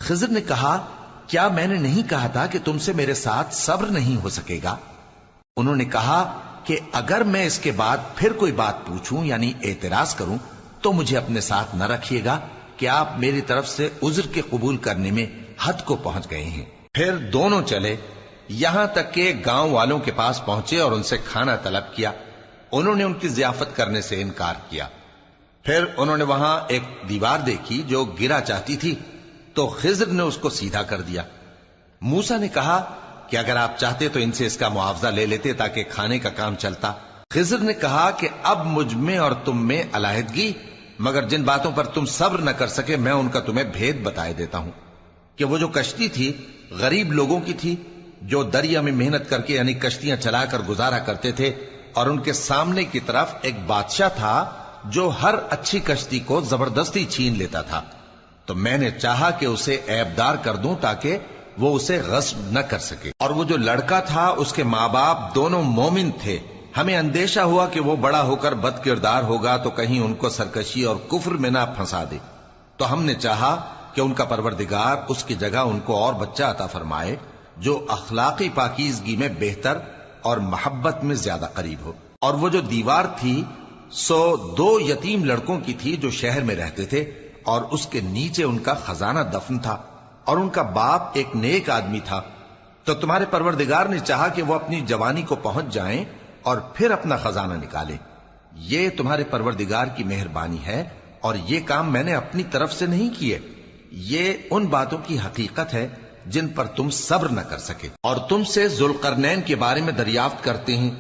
خضر نے کہا کیا میں نے نہیں کہا تھا کہ تم سے میرے ساتھ صبر نہیں ہو سکے گا؟ انہوں نے کہا کہ اگر میں اس کے بعد پھر کوئی بات پوچھوں یعنی اعتراض کروں تو مجھے اپنے ساتھ نہ رکھیے گا کہ آپ میری طرف سے عذر کے قبول کرنے میں حد کو پہنچ گئے ہیں۔ پھر دونوں چلے یہاں تک کہ گاؤں والوں کے پاس پہنچے اور ان سے کھانا طلب کیا۔ انہوں نے ان کی ضیافت کرنے سے انکار کیا۔ پھر انہوں نے وہاں ایک دیوار دیکھی جو گرا چاہتی تھی تو خضر نے اس کو سیدھا کر دیا۔ موسیٰ نے کہا کہ اگر آپ چاہتے تو ان سے اس کا معاوضہ لے لیتے تاکہ کھانے کا کام چلتا۔ خضر نے کہا کہ اب مجھ میں اور تم میں علیحدگی، مگر جن باتوں پر تم صبر نہ کر سکے میں ان کا تمہیں بھید بتائے دیتا ہوں کہ وہ جو کشتی تھی غریب لوگوں کی تھی جو دریا میں محنت کر کے یعنی کشتیاں چلا کر گزارا کرتے تھے، اور ان کے سامنے کی طرف ایک بادشاہ تھا جو ہر اچھی کشتی کو زبردستی چھین لیتا تھا، تو میں نے چاہا کہ اسے عیبدار کر دوں تاکہ وہ اسے غصب نہ کر سکے۔ اور وہ جو لڑکا تھا اس کے ماں باپ دونوں مومن تھے، ہمیں اندیشہ ہوا کہ وہ بڑا ہو کر بد کردار ہوگا تو کہیں ان کو سرکشی اور کفر میں نہ پھنسا دے، تو ہم نے چاہا کہ ان کا پروردگار اس کی جگہ ان کو اور بچہ عطا فرمائے جو اخلاقی پاکیزگی میں بہتر اور محبت میں زیادہ قریب ہو۔ اور وہ جو دیوار تھی سو 2 یتیم لڑکوں کی تھی جو شہر میں رہتے تھے، اور اس کے نیچے ان کا خزانہ دفن تھا، اور ان کا باپ ایک نیک آدمی تھا۔ تو تمہارے پروردگار نے چاہا کہ وہ اپنی جوانی کو پہنچ جائیں اور پھر اپنا خزانہ نکالے۔ یہ تمہارے پروردگار کی مہربانی ہے، اور یہ کام میں نے اپنی طرف سے نہیں کیے، یہ ان باتوں کی حقیقت ہے جن پر تم صبر نہ کر سکے۔ اور تم سے ذوالقرنین کے بارے میں دریافت کرتے ہیں،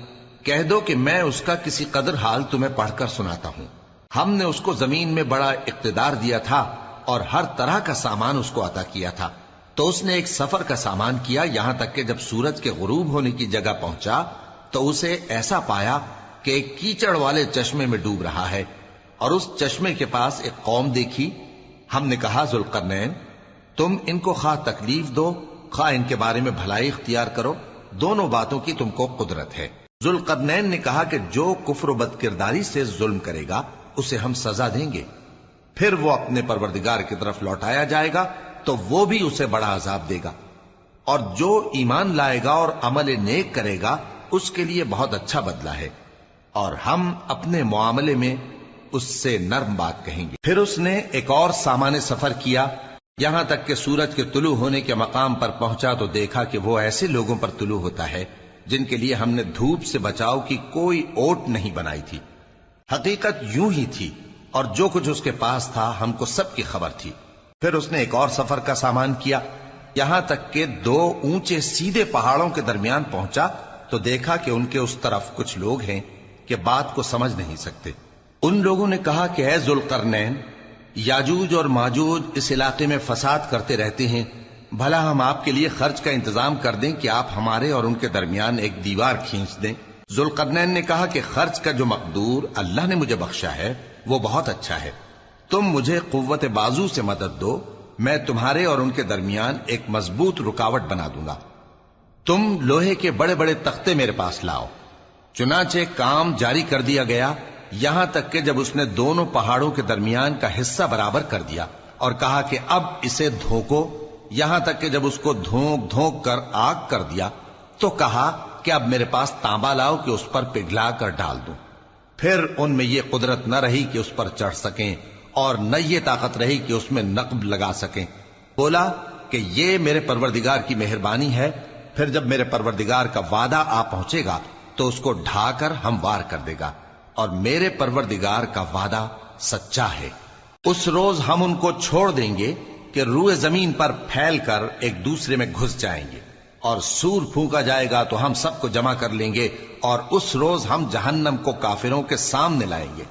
کہہ دو کہ میں اس کا کسی قدر حال تمہیں پڑھ کر سناتا ہوں۔ ہم نے اس کو زمین میں بڑا اقتدار دیا تھا اور ہر طرح کا سامان اس کو عطا کیا تھا، تو اس نے ایک سفر کا سامان کیا، یہاں تک کہ جب سورج کے غروب ہونے کی جگہ پہنچا تو اسے ایسا پایا کہ ایک کیچڑ والے چشمے میں ڈوب رہا ہے، اور اس چشمے کے پاس ایک قوم دیکھی۔ ہم نے کہا ذوالقرنین تم ان کو خواہ تکلیف دو خواہ ان کے بارے میں بھلائی اختیار کرو، دونوں باتوں کی تم کو قدرت ہے۔ ذوالقرنین نے کہا کہ جو کفر و بد کرداری سے ظلم کرے گا اسے ہم سزا دیں گے، پھر وہ اپنے پروردگار کی طرف لوٹایا جائے گا تو وہ بھی اسے بڑا عذاب دے گا، اور جو ایمان لائے گا اور عمل نیک کرے گا اس کے لیے بہت اچھا بدلہ ہے، اور ہم اپنے معاملے میں اس سے نرم بات کہیں گے۔ پھر اس نے ایک اور سامان سفر کیا، یہاں تک کہ سورج کے طلوع ہونے کے مقام پر پہنچا تو دیکھا کہ وہ ایسے لوگوں پر طلوع ہوتا ہے جن کے لیے ہم نے دھوپ سے بچاؤ کی کوئی اوٹ نہیں بنائی تھی۔ حقیقت یوں ہی تھی، اور جو کچھ اس کے پاس تھا ہم کو سب کی خبر تھی۔ پھر اس نے ایک اور سفر کا سامان کیا، یہاں تک کہ 2 اونچے سیدھے پہاڑوں کے درمیان پہنچا تو دیکھا کہ ان کے اس طرف کچھ لوگ ہیں کہ بات کو سمجھ نہیں سکتے۔ ان لوگوں نے کہا کہ اے ذوالقرنین، یاجوج اور ماجوج اس علاقے میں فساد کرتے رہتے ہیں، بھلا ہم آپ کے لیے خرچ کا انتظام کر دیں کہ آپ ہمارے اور ان کے درمیان ایک دیوار کھینچ دیں۔ ذوالقرنین نے کہا کہ خرچ کا جو مقدور اللہ نے مجھے بخشا ہے وہ بہت اچھا ہے، تم مجھے قوت بازو سے مدد دو، میں تمہارے اور ان کے درمیان ایک مضبوط رکاوٹ بنا دوں گا۔ تم لوہے کے بڑے بڑے تختے میرے پاس لاؤ۔ چنانچہ کام جاری کر دیا گیا، یہاں تک کہ جب اس نے دونوں پہاڑوں کے درمیان کا حصہ برابر کر دیا اور کہا کہ اب اسے دھوکو، یہاں تک کہ جب اس کو دھونک دھونک کر آگ کر دیا تو کہا کہ اب میرے پاس تانبا لاؤ کہ اس پر پگھلا کر ڈال دوں۔ پھر ان میں یہ قدرت نہ رہی کہ اس پر چڑھ سکیں، اور نہ یہ طاقت رہی کہ اس میں نقب لگا سکیں۔ بولا کہ یہ میرے پروردگار کی مہربانی ہے، پھر جب میرے پروردگار کا وعدہ آ پہنچے گا تو اس کو ڈھا کر ہموار کر دے گا، اور میرے پروردگار کا وعدہ سچا ہے۔ اس روز ہم ان کو چھوڑ دیں گے کہ روئے زمین پر پھیل کر ایک دوسرے میں گھس جائیں گے، اور سور پھونکا جائے گا تو ہم سب کو جمع کر لیں گے، اور اس روز ہم جہنم کو کافروں کے سامنے لائیں گے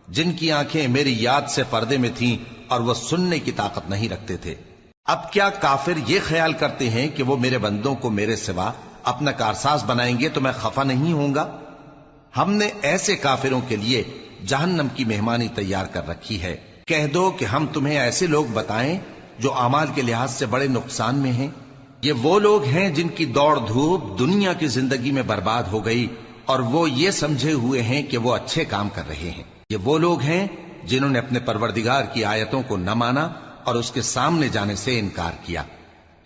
جن کی آنکھیں میری یاد سے پردے میں تھیں اور وہ سننے کی طاقت نہیں رکھتے تھے۔ اب کیا کافر یہ خیال کرتے ہیں کہ وہ میرے بندوں کو میرے سوا اپنا کارساز بنائیں گے تو میں خفا نہیں ہوں گا؟ ہم نے ایسے کافروں کے لیے جہنم کی مہمانی تیار کر رکھی ہے۔ کہہ دو کہ ہم تمہیں ایسے لوگ بتائیں جو اعمال کے لحاظ سے بڑے نقصان میں ہیں۔ یہ وہ لوگ ہیں جن کی دوڑ دھوپ دنیا کی زندگی میں برباد ہو گئی، اور وہ یہ سمجھے ہوئے ہیں کہ وہ اچھے کام کر رہے ہیں۔ یہ وہ لوگ ہیں جنہوں نے اپنے پروردگار کی آیتوں کو نہ مانا اور اس کے سامنے جانے سے انکار کیا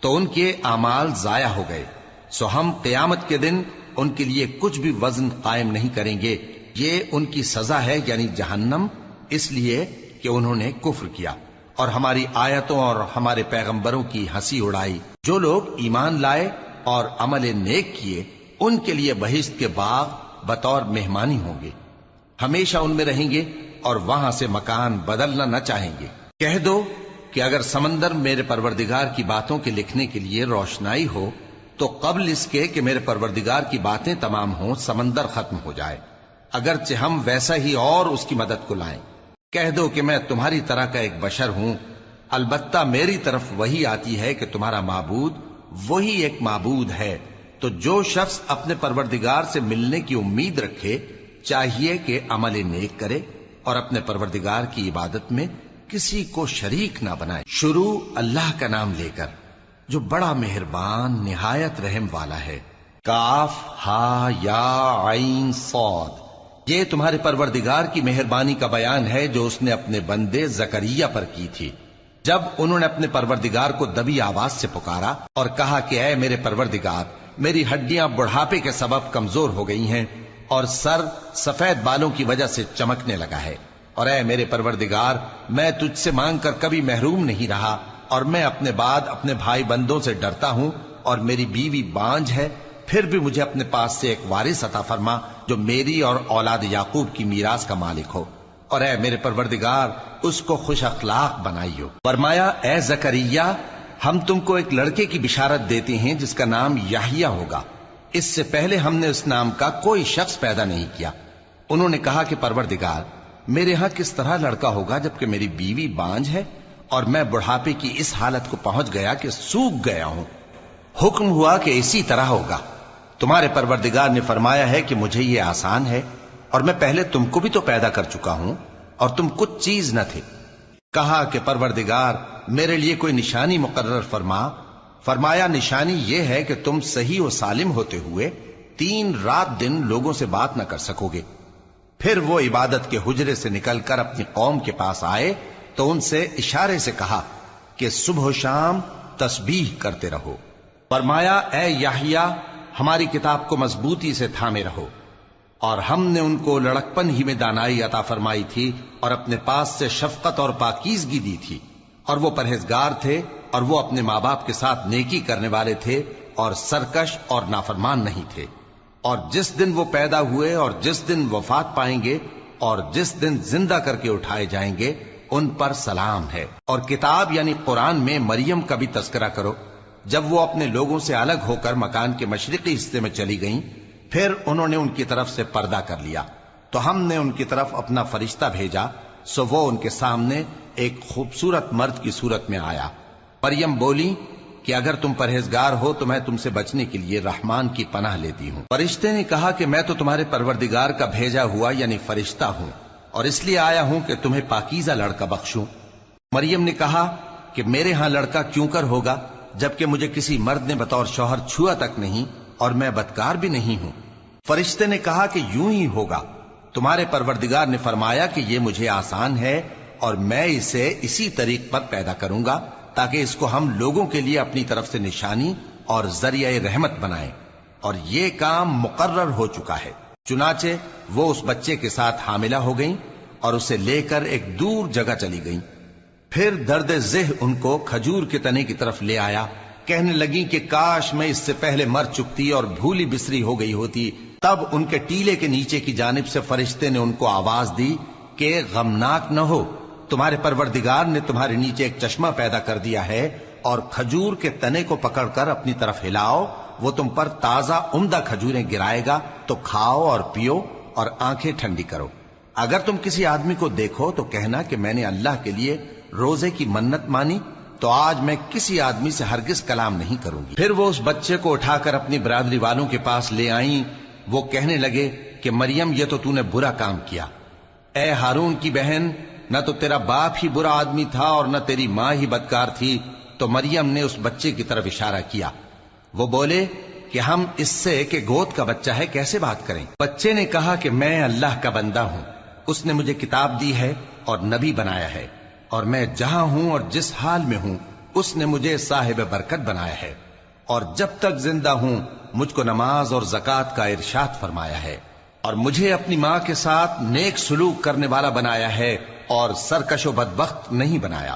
تو ان کے اعمال ضائع ہو گئے، سو ہم قیامت کے دن ان کے لیے کچھ بھی وزن قائم نہیں کریں گے، یہ ان کی سزا ہے یعنی جہنم، اس لیے کہ انہوں نے کفر کیا اور ہماری آیتوں اور ہمارے پیغمبروں کی ہنسی اڑائی۔ جو لوگ ایمان لائے اور عمل نیک کیے ان کے لیے بہشت کے باغ بطور مہمانی ہوں گے، ہمیشہ ان میں رہیں گے اور وہاں سے مکان بدلنا نہ چاہیں گے۔ کہہ دو کہ اگر سمندر میرے پروردگار کی باتوں کے لکھنے کے لیے روشنائی ہو تو قبل اس کے کہ میرے پروردگار کی باتیں تمام ہوں سمندر ختم ہو جائے، اگرچہ ہم ویسا ہی اور اس کی مدد کو لائیں۔ کہہ دو کہ میں تمہاری طرح کا ایک بشر ہوں، البتہ میری طرف وہی آتی ہے کہ تمہارا معبود وہی ایک معبود ہے، تو جو شخص اپنے پروردگار سے ملنے کی امید رکھے چاہیے کہ عمل نیک کرے اور اپنے پروردگار کی عبادت میں کسی کو شریک نہ بنائے۔ شروع اللہ کا نام لے کر جو بڑا مہربان نہایت رحم والا ہے۔ کاف ہا یا عین صاد، یہ تمہارے پروردگار کی مہربانی کا بیان ہے جو اس نے اپنے بندے زکریا پر کی تھی، جب انہوں نے اپنے پروردگار کو دبی آواز سے پکارا اور کہا کہ اے میرے پروردگار، میری ہڈیاں بڑھاپے کے سبب کمزور ہو گئی ہیں اور سر سفید بالوں کی وجہ سے چمکنے لگا ہے، اور اے میرے پروردگار، میں تجھ سے مانگ کر کبھی محروم نہیں رہا، اور میں اپنے بعد اپنے بھائی بندوں سے ڈرتا ہوں، اور میری بیوی بانجھ ہے، پھر بھی مجھے اپنے پاس سے ایک وارث عطا فرما جو میری اور اولاد یعقوب کی میراث کا مالک ہو، اور اے میرے پروردگار اس کو خوش اخلاق بنائیو۔ فرمایا اے زکریا، ہم تم کو ایک لڑکے کی بشارت دیتے ہیں جس کا نام یحییٰ ہوگا، اس سے پہلے ہم نے اس نام کا کوئی شخص پیدا نہیں کیا۔ انہوں نے کہا کہ پروردگار، میرے ہاں کس طرح لڑکا ہوگا جبکہ میری بیوی بانجھ ہے اور میں بڑھاپے کی اس حالت کو پہنچ گیا کہ سوکھ گیا ہوں۔ حکم ہوا کہ اسی طرح ہوگا۔ تمہارے پروردگار نے فرمایا ہے کہ مجھے یہ آسان ہے، اور میں پہلے تم کو بھی تو پیدا کر چکا ہوں اور تم کچھ چیز نہ تھے۔ کہا کہ پروردگار میرے لیے کوئی نشانی مقرر فرما۔ فرمایا نشانی یہ ہے کہ تم صحیح و سالم ہوتے ہوئے 3 رات دن لوگوں سے بات نہ کر سکو گے۔ پھر وہ عبادت کے حجرے سے نکل کر اپنی قوم کے پاس آئے تو ان سے اشارے سے کہا کہ صبح و شام تسبیح کرتے رہو۔ فرمایا اے یحییٰ، ہماری کتاب کو مضبوطی سے تھامے رہو، اور ہم نے ان کو لڑکپن ہی میں دانائی عطا فرمائی تھی اور اپنے پاس سے شفقت اور پاکیزگی دی تھی، اور وہ پرہیزگار تھے اور وہ اپنے ماں باپ کے ساتھ نیکی کرنے والے تھے اور سرکش اور نافرمان نہیں تھے۔ اور جس دن وہ پیدا ہوئے اور جس دن وفات پائیں گے اور جس دن زندہ کر کے اٹھائے جائیں گے ان پر سلام ہے۔ اور کتاب یعنی قرآن میں مریم کا بھی تذکرہ کرو، جب وہ اپنے لوگوں سے الگ ہو کر مکان کے مشرقی حصے میں چلی گئیں، پھر انہوں نے ان کی طرف سے پردہ کر لیا تو ہم نے ان کی طرف اپنا فرشتہ بھیجا، سو وہ ان کے سامنے ایک خوبصورت مرد کی صورت میں آیا۔ مریم بولی کہ اگر تم پرہیزگار ہو تو میں تم سے بچنے کے لیے رحمان کی پناہ لیتی ہوں۔ فرشتے نے کہا کہ میں تو تمہارے پروردگار کا بھیجا ہوا یعنی فرشتہ ہوں، اور اس لیے آیا ہوں کہ تمہیں پاکیزہ لڑکا بخشوں۔ مریم نے کہا کہ میرے ہاں لڑکا کیوں کر ہوگا جبکہ مجھے کسی مرد نے بطور شوہر چھوا تک نہیں اور میں بدکار بھی نہیں ہوں۔ فرشتے نے کہا کہ یوں ہی ہوگا، تمہارے پروردگار نے فرمایا کہ یہ مجھے آسان ہے اور میں اسے اسی طریق پر پیدا کروں گا تاکہ اس کو ہم لوگوں کے لیے اپنی طرف سے نشانی اور ذریعہ رحمت بنائیں، اور یہ کام مقرر ہو چکا ہے۔ چنانچہ وہ اس بچے کے ساتھ حاملہ ہو گئیں اور اسے لے کر ایک دور جگہ چلی گئیں۔ پھر درد ذہ ان کو کھجور کے تنے کی طرف لے آیا، کہنے لگیں کہ کاش میں اس سے پہلے مر چکتی اور بھولی بسری ہو گئی ہوتی۔ تب ان کے ٹیلے کے نیچے کی جانب سے فرشتے نے ان کو آواز دی کہ غمناک نہ ہو، تمہارے پروردگار نے تمہارے نیچے ایک چشمہ پیدا کر دیا ہے، اور کھجور کے تنے کو پکڑ کر اپنی طرف ہلاؤ، وہ تم پر تازہ عمدہ کھجوریں گرائے گا، تو کھاؤ اور پیو اور آنکھیں ٹھنڈی کرو۔ اگر تم کسی آدمی کو دیکھو تو کہنا کہ میں نے اللہ کے لیے روزے کی منت مانی، تو آج میں کسی آدمی سے ہرگز کلام نہیں کروں گی۔ پھر وہ اس بچے کو اٹھا کر اپنی برادری والوں کے پاس لے آئیں۔ وہ کہنے لگے کہ مریم یہ تو نے برا کام کیا، اے ہارون کی بہن، نہ تو تیرا باپ ہی برا آدمی تھا اور نہ تیری ماں ہی بدکار تھی۔ تو مریم نے اس بچے کی طرف اشارہ کیا۔ وہ بولے کہ ہم اس سے کہ گود کا بچہ ہے کیسے بات کریں؟ بچے نے کہا کہ میں اللہ کا بندہ ہوں، اس نے مجھے کتاب دی ہے اور نبی بنایا ہے، اور میں جہاں ہوں اور جس حال میں ہوں اس نے مجھے صاحب برکت بنایا ہے، اور جب تک زندہ ہوں مجھ کو نماز اور زکوٰۃ کا ارشاد فرمایا ہے، اور مجھے اپنی ماں کے ساتھ نیک سلوک کرنے والا بنایا ہے اور سرکش و بدبخت نہیں بنایا،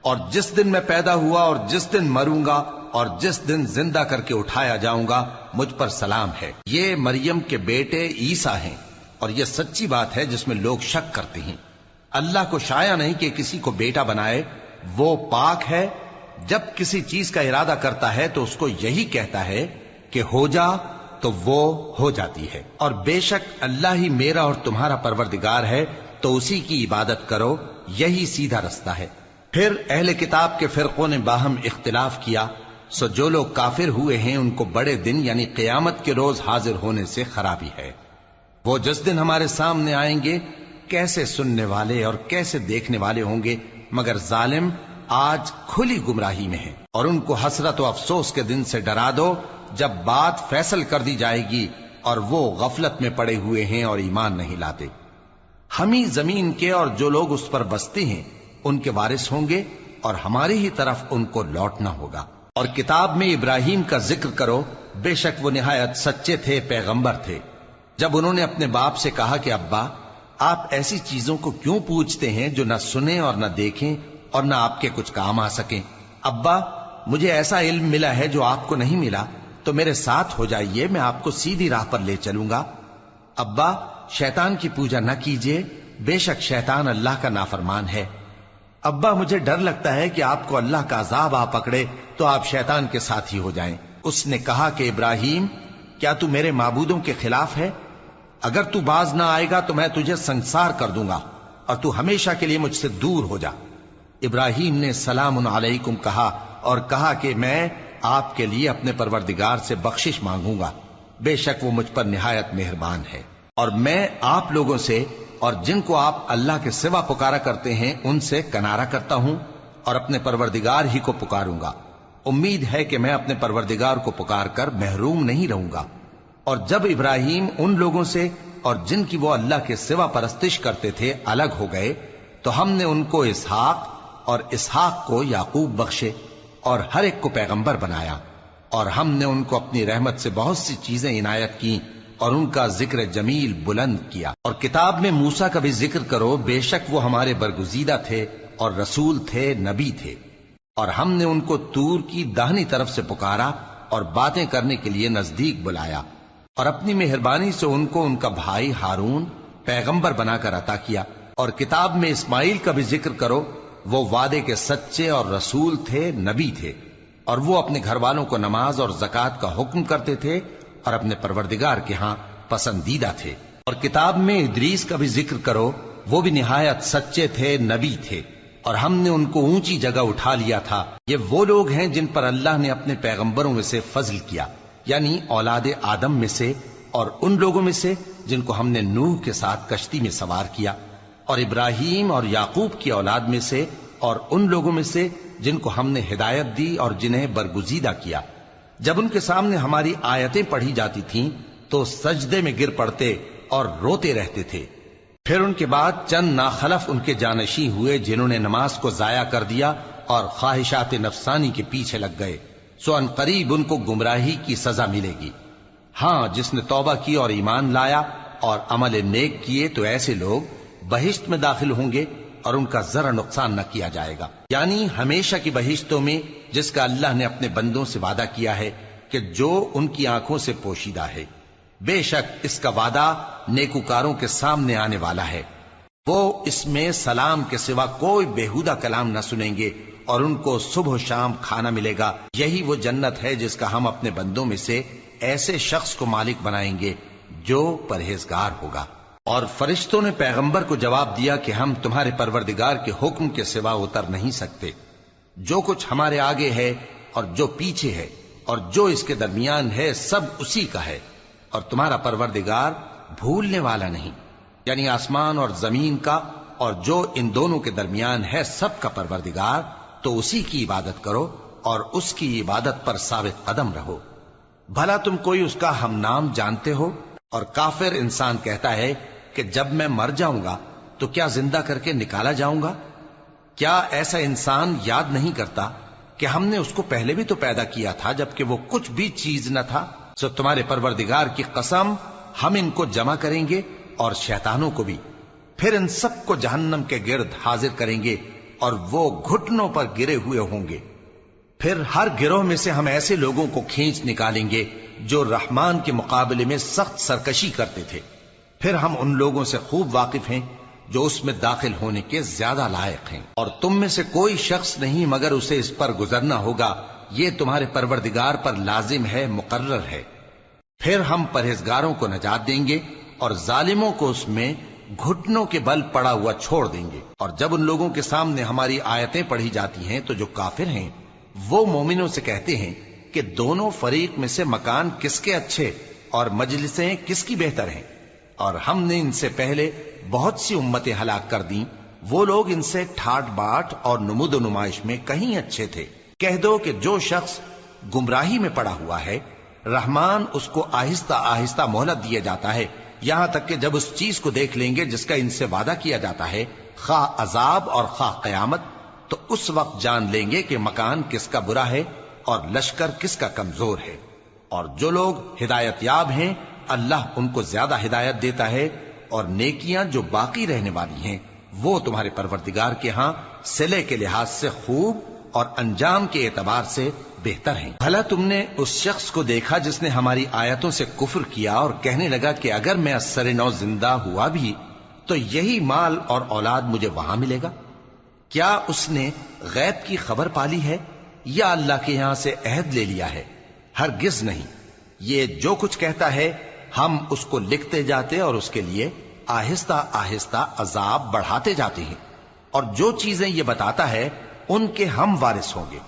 اور جس دن میں پیدا ہوا اور جس دن مروں گا اور جس دن زندہ کر کے اٹھایا جاؤں گا مجھ پر سلام ہے۔ یہ مریم کے بیٹے عیسیٰ ہیں، اور یہ سچی بات ہے جس میں لوگ شک کرتے ہیں۔ اللہ کو شایع نہیں کہ کسی کو بیٹا بنائے، وہ پاک ہے۔ جب کسی چیز کا ارادہ کرتا ہے تو اس کو یہی کہتا ہے کہ ہو جا، تو وہ ہو جاتی ہے۔ اور بے شک اللہ ہی میرا اور تمہارا پروردگار ہے، تو اسی کی عبادت کرو، یہی سیدھا رستہ ہے۔ پھر اہل کتاب کے فرقوں نے باہم اختلاف کیا، سو جو لوگ کافر ہوئے ہیں ان کو بڑے دن یعنی قیامت کے روز حاضر ہونے سے خرابی ہے۔ وہ جس دن ہمارے سامنے آئیں گے کیسے سننے والے اور کیسے دیکھنے والے ہوں گے، مگر ظالم آج کھلی گمراہی میں ہیں۔ اور ان کو حسرت و افسوس کے دن سے ڈرا دو جب بات فیصل کر دی جائے گی اور وہ غفلت میں پڑے ہوئے ہیں اور ایمان نہیں لاتے۔ ہم ہی زمین کے اور جو لوگ اس پر بستے ہیں ان کے وارث ہوں گے، اور ہماری ہی طرف ان کو لوٹنا ہوگا۔ اور کتاب میں ابراہیم کا ذکر کرو، بے شک وہ نہایت سچے تھے، پیغمبر تھے۔ جب انہوں نے اپنے باپ سے کہا کہ ابا، آپ ایسی چیزوں کو کیوں پوچھتے ہیں جو نہ سنیں اور نہ دیکھیں اور نہ آپ کے کچھ کام آ سکیں؟ ابا، مجھے ایسا علم ملا ہے جو آپ کو نہیں ملا، تو میرے ساتھ ہو جائیے، میں آپ کو سیدھی راہ پر لے چلوں گا۔ ابا، شیطان کی پوجا نہ کیجیے، بے شک شیطان اللہ کا نافرمان ہے۔ ابا، مجھے ڈر لگتا ہے کہ آپ کو اللہ کا عذاب آ پکڑے تو آپ شیطان کے ساتھی ہو جائیں۔ اس نے کہا کہ ابراہیم، کیا تو میرے معبودوں کے خلاف ہے؟ اگر تو باز نہ آئے گا تو میں تجھے سنسار کر دوں گا، اور تو ہمیشہ کے لیے مجھ سے دور ہو جا۔ ابراہیم نے سلام علیکم کہا اور کہا کہ میں آپ کے لیے اپنے پروردگار سے بخشش مانگوں گا، بے شک وہ مجھ پر نہایت مہربان ہے۔ اور میں آپ لوگوں سے اور جن کو آپ اللہ کے سوا پکارا کرتے ہیں ان سے کنارہ کرتا ہوں اور اپنے پروردگار ہی کو پکاروں گا۔ امید ہے کہ میں اپنے پروردگار کو پکار کر محروم نہیں رہوں گا۔ اور جب ابراہیم ان لوگوں سے اور جن کی وہ اللہ کے سوا پرستش کرتے تھے الگ ہو گئے تو ہم نے ان کو اسحاق اور اسحاق کو یعقوب بخشے اور ہر ایک کو پیغمبر بنایا، اور ہم نے ان کو اپنی رحمت سے بہت سی چیزیں عنایت کی اور ان کا ذکر جمیل بلند کیا۔ اور کتاب میں موسیٰ کا بھی ذکر کرو، بے شک وہ ہمارے برگزیدہ تھے اور رسول تھے، نبی تھے، اور ہم نے ان کو طور کی داہنی طرف سے پکارا اور باتیں کرنے کے لیے نزدیک بلایا، اور اپنی مہربانی سے ان کو ان کا بھائی ہارون پیغمبر بنا کر عطا کیا۔ اور کتاب میں اسماعیل کا بھی ذکر کرو، وہ وعدے کے سچے اور رسول تھے، نبی تھے، اور وہ اپنے گھر والوں کو نماز اور زکوٰۃ کا حکم کرتے تھے اور اپنے پروردگار کے ہاں پسندیدہ تھے۔ اور کتاب میں ادریس کا بھی ذکر کرو، وہ بھی نہایت سچے تھے، نبی تھے، اور ہم نے ان کو اونچی جگہ اٹھا لیا تھا۔ یہ وہ لوگ ہیں جن پر اللہ نے اپنے پیغمبروں میں سے فضل کیا، یعنی اولاد آدم میں سے، اور ان لوگوں میں سے جن کو ہم نے نوح کے ساتھ کشتی میں سوار کیا، اور ابراہیم اور یعقوب کی اولاد میں سے، اور ان لوگوں میں سے جن کو ہم نے ہدایت دی اور جنہیں برگزیدہ کیا۔ جب ان کے سامنے ہماری آیتیں پڑھی جاتی تھیں تو سجدے میں گر پڑتے اور روتے رہتے تھے۔ پھر ان کے بعد چند ناخلف ان کے جانشیں ہوئے جنہوں نے نماز کو ضائع کر دیا اور خواہشات نفسانی کے پیچھے لگ گئے، سو ان قریب ان کو گمراہی کی سزا ملے گی۔ ہاں، جس نے توبہ کی اور ایمان لایا اور عمل نیک کیے تو ایسے لوگ بہشت میں داخل ہوں گے اور ان کا ذرا نقصان نہ کیا جائے گا، یعنی ہمیشہ کی بہشتوں میں جس کا اللہ نے اپنے بندوں سے وعدہ کیا ہے کہ جو ان کی آنکھوں سے پوشیدہ ہے۔ بے شک اس کا وعدہ نیکوکاروں کے سامنے آنے والا ہے، وہ اس میں سلام کے سوا کوئی بیہودہ کلام نہ سنیں گے اور ان کو صبح و شام کھانا ملے گا۔ یہی وہ جنت ہے جس کا ہم اپنے بندوں میں سے ایسے شخص کو مالک بنائیں گے جو پرہیزگار ہوگا۔ اور فرشتوں نے پیغمبر کو جواب دیا کہ ہم تمہارے پروردگار کے حکم کے سوا اتر نہیں سکتے، جو کچھ ہمارے آگے ہے اور جو پیچھے ہے اور جو اس کے درمیان ہے سب اسی کا ہے، اور تمہارا پروردگار بھولنے والا نہیں، یعنی آسمان اور زمین کا اور جو ان دونوں کے درمیان ہے سب کا پروردگار، تو اسی کی عبادت کرو اور اس کی عبادت پر ثابت قدم رہو۔ بھلا تم کوئی اس کا ہم نام جانتے ہو؟ اور کافر انسان کہتا ہے کہ جب میں مر جاؤں گا تو کیا زندہ کر کے نکالا جاؤں گا؟ کیا ایسا انسان یاد نہیں کرتا کہ ہم نے اس کو پہلے بھی تو پیدا کیا تھا جبکہ وہ کچھ بھی چیز نہ تھا؟ سو تمہارے پروردگار کی قسم ہم ان کو جمع کریں گے اور شیطانوں کو بھی، پھر ان سب کو جہنم کے گرد حاضر کریں گے اور وہ گھٹنوں پر گرے ہوئے ہوں گے۔ پھر ہر گروہ میں سے ہم ایسے لوگوں کو کھینچ نکالیں گے جو رحمان کے مقابلے میں سخت سرکشی کرتے تھے، پھر ہم ان لوگوں سے خوب واقف ہیں جو اس میں داخل ہونے کے زیادہ لائق ہیں، اور تم میں سے کوئی شخص نہیں مگر اسے اس پر گزرنا ہوگا، یہ تمہارے پروردگار پر لازم ہے، مقرر ہے۔ پھر ہم پرہیزگاروں کو نجات دیں گے اور ظالموں کو اس میں گھٹنوں کے بل پڑا ہوا چھوڑ دیں گے۔ اور جب ان لوگوں کے سامنے ہماری آیتیں پڑھی جاتی ہیں تو جو کافر ہیں وہ مومنوں سے کہتے ہیں کہ دونوں فریق میں سے مکان کس کے اچھے اور مجلسیں کس کی بہتر ہیں، اور ہم نے ان سے پہلے بہت سی امتیں ہلاک کر دیں، وہ لوگ ان سے ٹھاٹ باٹ اور نمود و نمائش میں کہیں اچھے تھے۔ کہہ دو کہ جو شخص گمراہی میں پڑا ہوا ہے رحمان اس کو آہستہ آہستہ مہلت دیا جاتا ہے، یہاں تک کہ جب اس چیز کو دیکھ لیں گے جس کا ان سے وعدہ کیا جاتا ہے، خواہ عذاب اور خواہ قیامت، تو اس وقت جان لیں گے کہ مکان کس کا برا ہے اور لشکر کس کا کمزور ہے۔ اور جو لوگ ہدایت یاب ہیں اللہ ان کو زیادہ ہدایت دیتا ہے، اور نیکیاں جو باقی رہنے والی ہیں وہ تمہارے پروردگار کے ہاں صلے کے لحاظ سے خوب اور انجام کے اعتبار سے بہتر ہیں۔ بھلا تم نے اس شخص کو دیکھا جس نے ہماری آیتوں سے کفر کیا اور کہنے لگا کہ اگر میں اثر نو زندہ ہوا بھی تو یہی مال اور اولاد مجھے وہاں ملے گا؟ کیا اس نے غیب کی خبر پالی ہے یا اللہ کے یہاں سے عہد لے لیا ہے؟ ہرگز نہیں، یہ جو کچھ کہتا ہے ہم اس کو لکھتے جاتے اور اس کے لیے آہستہ آہستہ عذاب بڑھاتے جاتے ہیں، اور جو چیزیں یہ بتاتا ہے ان کے ہم وارث ہوں گے،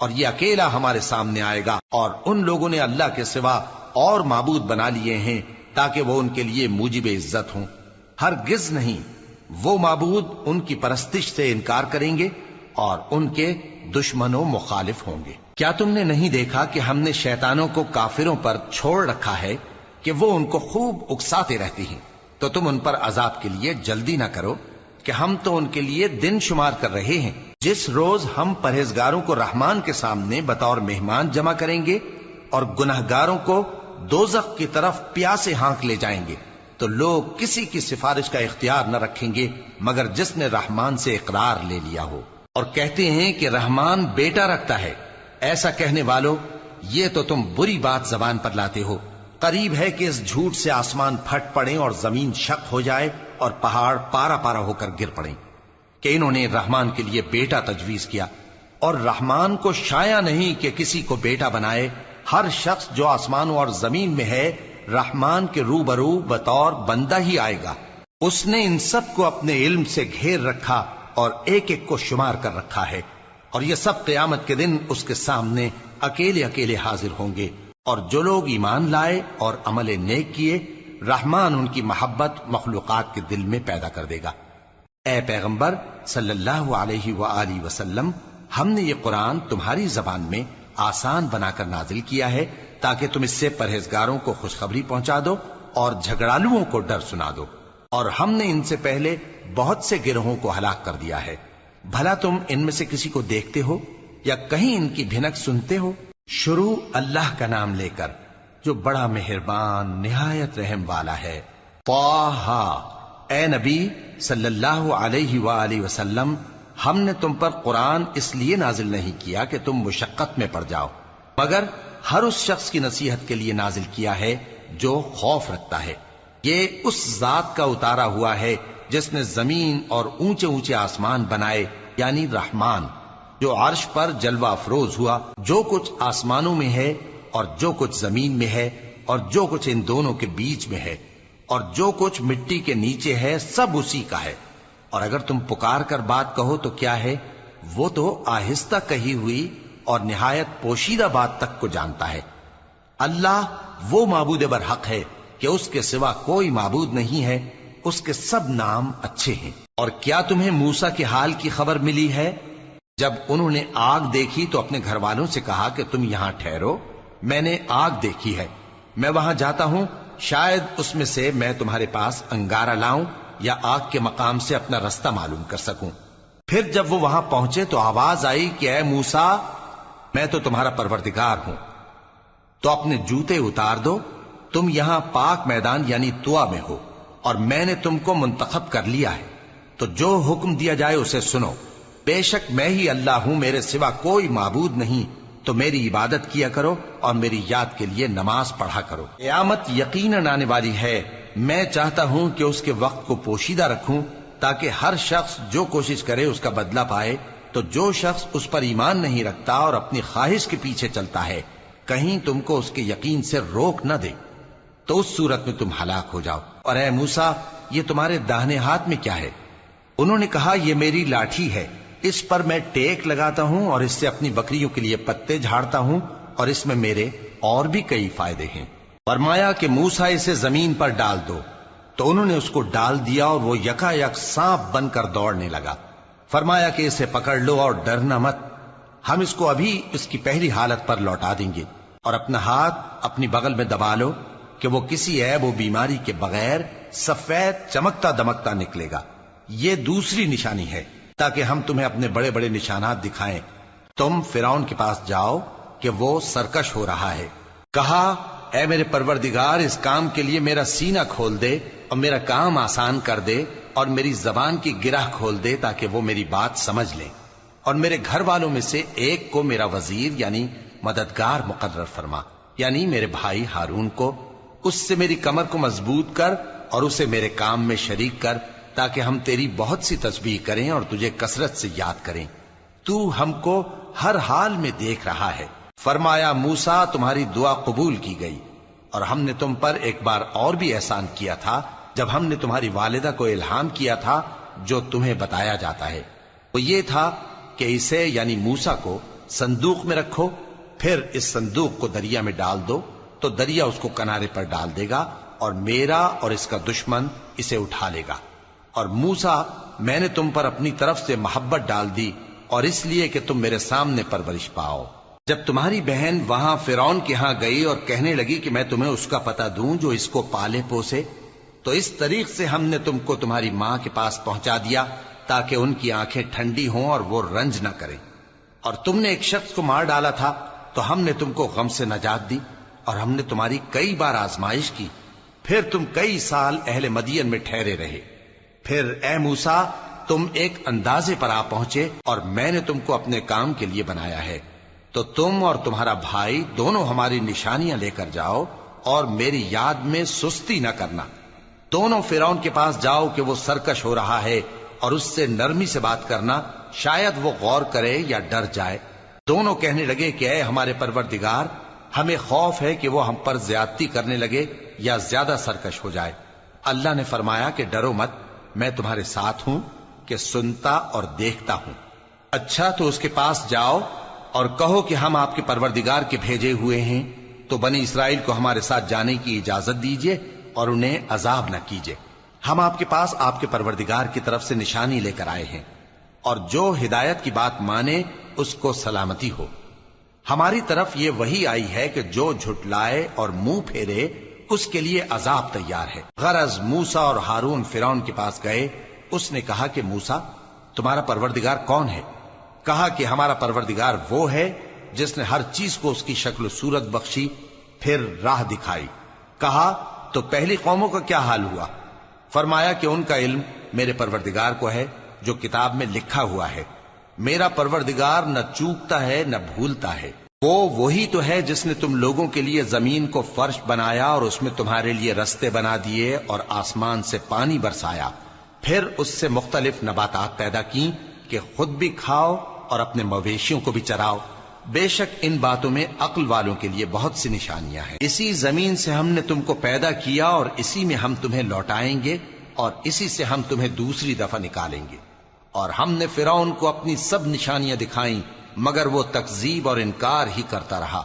اور یہ اکیلا ہمارے سامنے آئے گا۔ اور ان لوگوں نے اللہ کے سوا اور معبود بنا لیے ہیں تاکہ وہ ان کے لیے موجب عزت ہوں، ہرگز نہیں، وہ معبود ان کی پرستش سے انکار کریں گے اور ان کے دشمن و مخالف ہوں گے۔ کیا تم نے نہیں دیکھا کہ ہم نے شیطانوں کو کافروں پر چھوڑ رکھا ہے کہ وہ ان کو خوب اکساتے رہتے ہیں؟ تو تم ان پر عذاب کے لیے جلدی نہ کرو کہ ہم تو ان کے لیے دن شمار کر رہے ہیں۔ جس روز ہم پرہیزگاروں کو رحمان کے سامنے بطور مہمان جمع کریں گے اور گناہگاروں کو دوزخ کی طرف پیاسے ہانک لے جائیں گے، تو لوگ کسی کی سفارش کا اختیار نہ رکھیں گے مگر جس نے رحمان سے اقرار لے لیا ہو، اور کہتے ہیں کہ رحمان بیٹا رکھتا ہے۔ ایسا کہنے والوں، یہ تو تم بری بات زبان پر لاتے ہو۔ قریب ہے کہ اس جھوٹ سے آسمان پھٹ پڑیں اور زمین شق ہو جائے اور پہاڑ پارا پارا ہو کر گر پڑیں کہ انہوں نے رحمان کے لیے بیٹا تجویز کیا، اور رحمان کو شایع نہیں کہ کسی کو بیٹا بنائے۔ ہر شخص جو آسمانوں اور زمین میں ہے رحمان کے روبرو بطور بندہ ہی آئے گا۔ اس نے ان سب کو اپنے علم سے گھیر رکھا اور ایک ایک کو شمار کر رکھا ہے، اور یہ سب قیامت کے دن اس کے سامنے اکیلے اکیلے حاضر ہوں گے۔ اور جو لوگ ایمان لائے اور عمل نیک کیے رحمان ان کی محبت مخلوقات کے دل میں پیدا کر دے گا۔ اے پیغمبر صلی اللہ علیہ وآلہ وسلم، ہم نے یہ قرآن تمہاری زبان میں آسان بنا کر نازل کیا ہے تاکہ تم اس سے پرہیزگاروں کو خوشخبری پہنچا دو اور جھگڑالوؤں کو ڈر سنا دو، اور ہم نے ان سے پہلے بہت سے گروہوں کو ہلاک کر دیا ہے۔ بھلا تم ان میں سے کسی کو دیکھتے ہو یا کہیں ان کی بھنک سنتے ہو؟ شروع اللہ کا نام لے کر جو بڑا مہربان نہایت رحم والا ہے۔ طٰہٰ، اے نبی صلی اللہ علیہ وآلہ وسلم، ہم نے تم پر قرآن اس لیے نازل نہیں کیا کہ تم مشقت میں پڑ جاؤ، مگر ہر اس شخص کی نصیحت کے لیے نازل کیا ہے جو خوف رکھتا ہے۔ یہ اس ذات کا اتارا ہوا ہے جس نے زمین اور اونچے اونچے آسمان بنائے، یعنی رحمان، جو عرش پر جلوہ افروز ہوا۔ جو کچھ آسمانوں میں ہے اور جو کچھ زمین میں ہے اور جو کچھ ان دونوں کے بیچ میں ہے اور جو کچھ مٹی کے نیچے ہے، سب اسی کا ہے۔ اور اگر تم پکار کر بات کہو تو کیا ہے، وہ تو آہستہ کہی ہوئی اور نہایت پوشیدہ بات تک کو جانتا ہے۔ اللہ وہ معبود برحق ہے کہ اس کے سوا کوئی معبود نہیں ہے، اس کے سب نام اچھے ہیں۔ اور کیا تمہیں موسیٰ کے حال کی خبر ملی ہے؟ جب انہوں نے آگ دیکھی تو اپنے گھر والوں سے کہا کہ تم یہاں ٹھہرو، میں نے آگ دیکھی ہے، میں وہاں جاتا ہوں، شاید اس میں سے میں تمہارے پاس انگارہ لاؤں یا آگ کے مقام سے اپنا رستہ معلوم کر سکوں۔ پھر جب وہ وہاں پہنچے تو آواز آئی کہ اے موسیٰ، میں تو تمہارا پروردگار ہوں، تو اپنے جوتے اتار دو، تم یہاں پاک میدان یعنی طوا میں ہو، اور میں نے تم کو منتخب کر لیا ہے، تو جو حکم دیا جائے اسے سنو۔ بے شک میں ہی اللہ ہوں، میرے سوا کوئی معبود نہیں، تو میری عبادت کیا کرو اور میری یاد کے لیے نماز پڑھا کرو۔ قیامت یقیناً آنے والی ہے، میں چاہتا ہوں کہ اس کے وقت کو پوشیدہ رکھوں تاکہ ہر شخص جو کوشش کرے اس کا بدلہ پائے، تو جو شخص اس پر ایمان نہیں رکھتا اور اپنی خواہش کے پیچھے چلتا ہے، کہیں تم کو اس کے یقین سے روک نہ دے، تو اس صورت میں تم ہلاک ہو جاؤ۔ اور اے موسیٰ، یہ تمہارے داہنے ہاتھ میں کیا ہے؟ انہوں نے کہا، یہ میری لاٹھی ہے، اس پر میں ٹیک لگاتا ہوں اور اس سے اپنی بکریوں کے لیے پتے جھاڑتا ہوں، اور اس میں میرے اور بھی کئی فائدے ہیں۔ فرمایا کہ موسیٰ اسے زمین پر ڈال دو، تو انہوں نے اس کو ڈال دیا اور وہ یکا یک سانپ بن کر دوڑنے لگا۔ فرمایا کہ اسے پکڑ لو اور ڈرنا مت، ہم اس کو ابھی اس کی پہلی حالت پر لوٹا دیں گے، اور اپنا ہاتھ اپنی بغل میں دبا لو کہ وہ کسی عیب و بیماری کے بغیر سفید چمکتا دمکتا نکلے گا۔ یہ دوسری نشانی ہے تاکہ ہم تمہیں اپنے بڑے بڑے نشانات دکھائیں۔ تم فرعون کے پاس جاؤ کہ وہ سرکش ہو رہا ہے۔ کہا، اے میرے پروردگار، اس کام کے لیے میرا سینہ کھول دے اور میرا کام آسان کر دے، اور میری زبان کی گرہ کھول دے تاکہ وہ میری بات سمجھ لیں، اور میرے گھر والوں میں سے ایک کو میرا وزیر یعنی مددگار مقرر فرما، یعنی میرے بھائی ہارون کو۔ اس سے میری کمر کو مضبوط کر اور اسے میرے کام میں شریک کر، تاکہ ہم تیری بہت سی تسبیح کریں اور تجھے کثرت سے یاد کریں، تو ہم کو ہر حال میں دیکھ رہا ہے۔ فرمایا، موسیٰ، تمہاری دعا قبول کی گئی، اور ہم نے تم پر ایک بار اور بھی احسان کیا تھا جب ہم نے تمہاری والدہ کو الہام کیا تھا جو تمہیں بتایا جاتا ہے۔ وہ یہ تھا کہ اسے یعنی موسیٰ کو صندوق میں رکھو، پھر اس صندوق کو دریا میں ڈال دو، تو دریا اس کو کنارے پر ڈال دے گا، اور میرا اور اس کا دشمن اسے اٹھا لے گا۔ اور موسیٰ، میں نے تم پر اپنی طرف سے محبت ڈال دی، اور اس لیے کہ تم میرے سامنے پرورش پاؤ۔ جب تمہاری بہن وہاں فرعون کے ہاں گئی اور کہنے لگی کہ میں تمہیں اس کا پتہ دوں جو اس کو پالے پوسے، تو اس طریق سے ہم نے تم کو تمہاری ماں کے پاس پہنچا دیا تاکہ ان کی آنکھیں ٹھنڈی ہوں اور وہ رنج نہ کریں۔ اور تم نے ایک شخص کو مار ڈالا تھا تو ہم نے تم کو غم سے نجات دی، اور ہم نے تمہاری کئی بار آزمائش کی، پھر تم کئی سال اہل مدین میں ٹھہرے رہے۔ پھر اے موسیٰ، تم ایک اندازے پر آ پہنچے، اور میں نے تم کو اپنے کام کے لیے بنایا ہے، تو تم اور تمہارا بھائی دونوں ہماری نشانیاں لے کر جاؤ، اور میری یاد میں سستی نہ کرنا۔ دونوں فرعون کے پاس جاؤ کہ وہ سرکش ہو رہا ہے، اور اس سے نرمی سے بات کرنا، شاید وہ غور کرے یا ڈر جائے۔ دونوں کہنے لگے کہ اے ہمارے پروردگار، ہمیں خوف ہے کہ وہ ہم پر زیادتی کرنے لگے یا زیادہ سرکش ہو جائے۔ اللہ نے فرمایا کہ ڈرو مت، میں تمہارے ساتھ ہوں کہ سنتا اور دیکھتا ہوں۔ اچھا، تو اس کے پاس جاؤ اور کہو کہ ہم آپ کے پروردگار کے بھیجے ہوئے ہیں، تو بنی اسرائیل کو ہمارے ساتھ جانے کی اجازت دیجیے اور انہیں عذاب نہ کیجیے۔ ہم آپ کے پاس آپ کے پروردگار کی طرف سے نشانی لے کر آئے ہیں، اور جو ہدایت کی بات مانے اس کو سلامتی ہو۔ ہماری طرف یہ وحی آئی ہے کہ جو جھٹلائے اور منہ پھیرے اس کے لیے عذاب تیار ہے۔ غرض موسیٰ اور ہارون فرعون کے پاس گئے۔ اس نے کہا کہ موسیٰ، تمہارا پروردگار کون ہے؟ کہا کہ ہمارا پروردگار وہ ہے جس نے ہر چیز کو اس کی شکل و صورت بخشی، پھر راہ دکھائی۔ کہا، تو پہلی قوموں کا کیا حال ہوا؟ فرمایا کہ ان کا علم میرے پروردگار کو ہے جو کتاب میں لکھا ہوا ہے۔ میرا پروردگار نہ چوکتا ہے نہ بھولتا ہے۔ وہ وہی تو ہے جس نے تم لوگوں کے لیے زمین کو فرش بنایا اور اس میں تمہارے لیے رستے بنا دیے اور آسمان سے پانی برسایا، پھر اس سے مختلف نباتات پیدا کی کہ خود بھی کھاؤ اور اپنے مویشیوں کو بھی چراؤ۔ بے شک ان باتوں میں عقل والوں کے لیے بہت سی نشانیاں ہیں۔ اسی زمین سے ہم نے تم کو پیدا کیا اور اسی میں ہم تمہیں لوٹائیں گے اور اسی سے ہم تمہیں دوسری دفعہ نکالیں گے۔ اور ہم نے فرعون کو اپنی سب نشانیاں دکھائیں مگر وہ تکذیب اور انکار ہی کرتا رہا۔